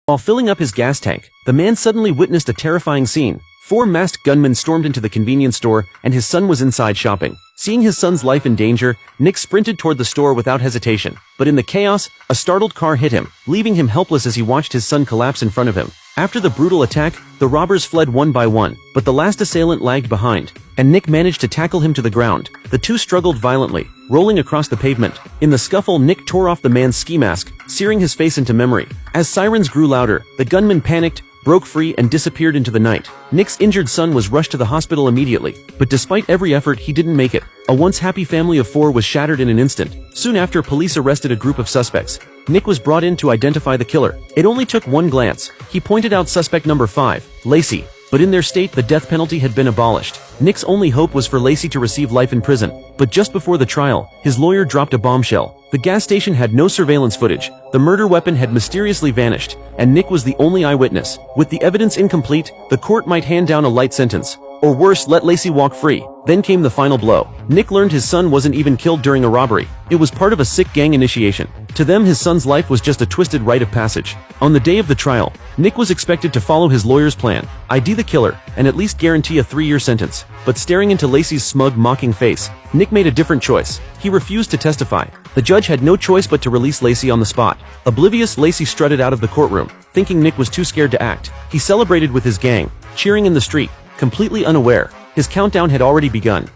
While filling up his gas tank, the man suddenly witnessed a terrifying scene. 4 masked gunmen stormed into the convenience store, and his son was inside shopping. Seeing his son's life in danger, Nick sprinted toward the store without hesitation. But in the chaos, a startled car hit him, leaving him helpless as he watched his son collapse in front of him. After the brutal attack, the robbers fled one by one, but the last assailant lagged behind, and Nick managed to tackle him to the ground. The two struggled violently, rolling across the pavement. In the scuffle, Nick tore off the man's ski mask, searing his face into memory. As sirens grew louder, the gunman panicked, broke free, and disappeared into the night. Nick's injured son was rushed to the hospital immediately, but despite every effort, he didn't make it. A once happy family of 4 was shattered in an instant. Soon after, police arrested a group of suspects. Nick was brought in to identify the killer. It only took one glance. He pointed out suspect number 5, Lacey. But in their state, the death penalty had been abolished. Nick's only hope was for Lacey to receive life in prison. But just before the trial, his lawyer dropped a bombshell. The gas station had no surveillance footage, the murder weapon had mysteriously vanished, and Nick was the only eyewitness. With the evidence incomplete, the court might hand down a light sentence. Or worse, let Lacey walk free. Then came the final blow. Nick learned his son wasn't even killed during a robbery. It was part of a sick gang initiation. To them, his son's life was just a twisted rite of passage. On the day of the trial, Nick was expected to follow his lawyer's plan, ID the killer, and at least guarantee a 3-year sentence. But staring into Lacey's smug, mocking face, Nick made a different choice. He refused to testify. The judge had no choice but to release Lacey on the spot. Oblivious, Lacey strutted out of the courtroom, thinking Nick was too scared to act. He celebrated with his gang, cheering in the street, completely unaware. His countdown had already begun.